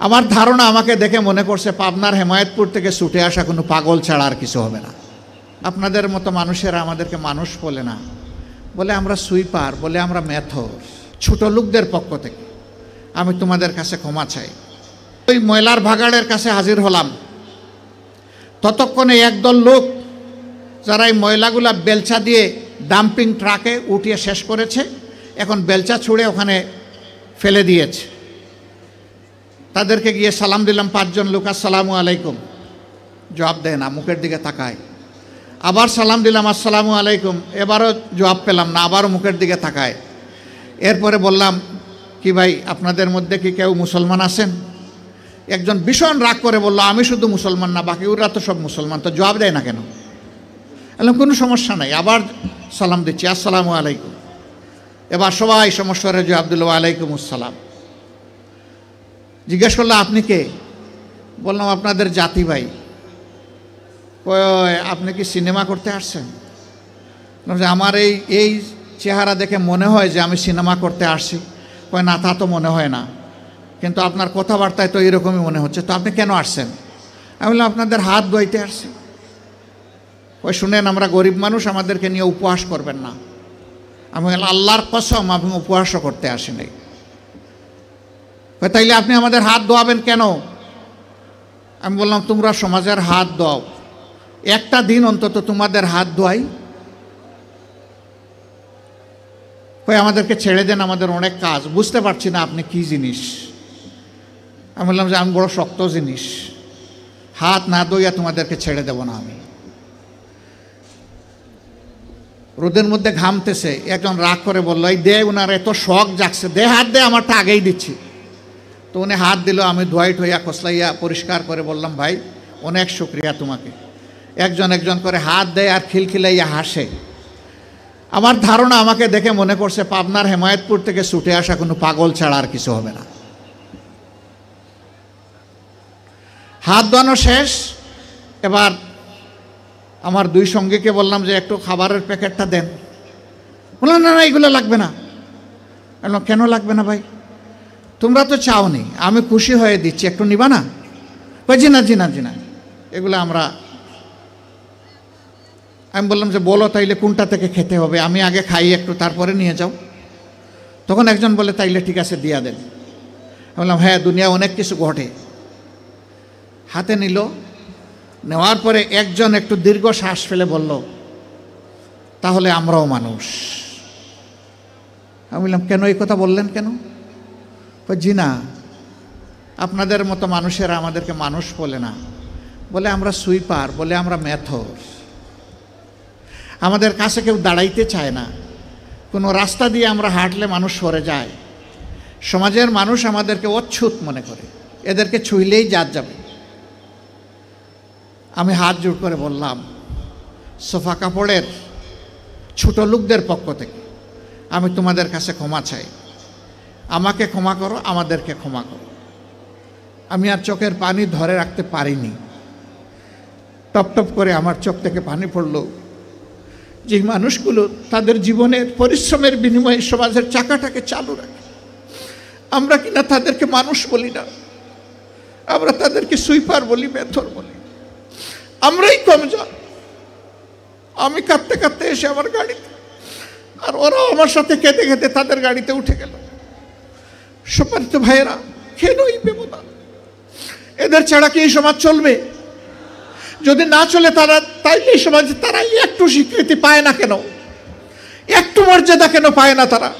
আমার ধারণা আমাকে দেখে মনে করছে পাবনার হেমায়েতপুর থেকে ছুটে আসা কোনো পাগল ছাড়া আর কিছু হবে না। আপনাদের মতো মানুষেরা আমাদেরকে মানুষ বলে না, বলে আমরা সুইপার, বলে আমরা মেথর। ছোট লোকদের পক্ষ থেকে আমি তোমাদের কাছে ক্ষমা চাই। ওই ময়লার ভাগাড়ের কাছে হাজির হলাম, ততক্ষণে একদল লোক যারা এই ময়লাগুলা বেলচা দিয়ে ডাম্পিং ট্রাকে উঠিয়ে শেষ করেছে, এখন বেলচা ছুঁড়ে ওখানে ফেলে দিয়েছে। তাদেরকে গিয়ে সালাম দিলাম, 5 জন লোক, আসসালামু আলাইকুম, জবাব দেয় না, মুখের দিকে তাকায়। আবার সালাম দিলাম, আসসালামু আলাইকুম, এবারও জবাব পেলাম না, আবারও মুখের দিকে তাকায়। এরপরে বললাম, কি ভাই আপনাদের মধ্যে কি কেউ মুসলমান আছেন? একজন ভীষণ রাগ করে বলল, আমি শুধু মুসলমান না, বাকি ওরা তো সব মুসলমান, তো জবাব দেয় না কেন? বললাম কোনো সমস্যা নাই, আবার সালাম দিচ্ছি, আসসালামু আলাইকুম। এবার সবাই সমস্যারে জবাব দিল, ওয়ালাইকুম আসসালাম। জিজ্ঞেস করলো, আপনি কে? বললাম আপনাদের জাতি ভাই। আপনি কি সিনেমা করতে আসছেন? আমার এই চেহারা দেখে মনে হয় যে আমি সিনেমা করতে আসছি। কয় না, তা তো মনে হয় না, কিন্তু আপনার কথাবার্তায় তো এরকমই মনে হচ্ছে। তো আপনি কেন আসছেন? আমি বললাম আপনাদের হাত ধুইতে আসছি। ওই শুনেন, আমরা গরিব মানুষ, আমাদেরকে নিয়ে উপহাস করবেন না। আমি বললাম আল্লাহর কসম আমি উপহাসও করতে আসি নাই। তাইলে আপনি আমাদের হাত ধোয়াবেন কেন? আমি বললাম তোমরা সমাজের হাত দাও, একটা দিন অন্তত তোমাদের হাত ধোয়াই। কই আমাদেরকে ছেড়ে দেন, আমাদের অনেক কাজ, বুঝতে পারছি না আপনি কি জিনিস। আমি বললাম যে আমি বড় শক্ত জিনিস, হাত না ধোয়া তোমাদেরকে ছেড়ে দেব না আমি। রোদের মধ্যে ঘামতেছে, একজন রাগ করে বললো, এই দে, উনার এত শখ জাগছে, দে হাত দে, আমারটা আগেই দিচ্ছি। তো উনি হাত দিল, আমি ধোয়াই ঠোয়া খসলাইয়া পরিষ্কার করে বললাম, ভাই অনেক শুক্রিয়া তোমাকে। একজন একজন করে হাত দেয় আর খিলখিলাইয়া হাসে। আমার ধারণা আমাকে দেখে মনে করছে পাবনার হেমায়েতপুর থেকে ছুটে আসা কোনো পাগল ছাড়া আর কিছু হবে না। হাত ধোয়ানো শেষ। এবার আমার 2 সঙ্গীকে বললাম যে একটু খাবারের প্যাকেটটা দেন। বললাম না না, এগুলো লাগবে না। বললাম কেন লাগবে না ভাই? তোমরা তো চাওনি, আমি খুশি হয়ে দিচ্ছি, একটু নিবা না? জি না জি না জি না, এগুলো আমি বললাম যে বলো তাইলে কোনটা থেকে খেতে হবে, আমি আগে খাই একটু, তারপরে নিয়ে যাও। তখন একজন বলে তাইলে ঠিক আছে দিয়া দেন। বললাম হ্যাঁ, দুনিয়া অনেক কিছু ঘটে। হাতে নিল, নেওয়ার পরে একজন একটু দীর্ঘ শ্বাস ফেলে বলল, তাহলে আমরাও মানুষ। আমি বললাম কেন এই কথা বললেন কেন? জি না, আপনাদের মতো মানুষেরা আমাদেরকে মানুষ বলে না, বলে আমরা সুইপার, বলে আমরা মেথর। আমাদের কাছে কেউ দাঁড়াইতে চায় না। কোনো রাস্তা দিয়ে আমরা হাঁটলে মানুষ সরে যায়। সমাজের মানুষ আমাদেরকে অচ্ছুত মনে করে, এদেরকে ছুঁইলেই জাত যাবে। আমি হাত জোড় করে বললাম, সোফা কাপড়ের ছোট লোকদের পক্ষ থেকে আমি তোমাদের কাছে ক্ষমা চাই। আমাকে ক্ষমা করো, আমাদেরকে ক্ষমা করো। আমি আর চোখের পানি ধরে রাখতে পারিনি, টপ টপ করে আমার চোখ থেকে পানি পড়ল। যে মানুষগুলো তাদের জীবনের পরিশ্রমের বিনিময়ে সমাজের চাকাটাকে চালু রাখে, আমরা কিনা তাদেরকে মানুষ বলি না, আমরা তাদেরকে সুইপার বলি, মেথর বলি। আমরাই কমজোর। আমি কাঁদতে কাঁদতে এসে আমার গাড়িতে, আর ওরাও আমার সাথে কেঁদে কেঁদে তাদের গাড়িতে উঠে গেল। সম্মানিত ভাইয়েরা, কেন এই ব্যবধান? এদের ছাড়া কি এই সমাজ চলবে? যদি না চলে তাইলে এই সমাজে তারা একটু স্বীকৃতি পায় না কেন? একটু মর্যাদা কেন পায় না তারা?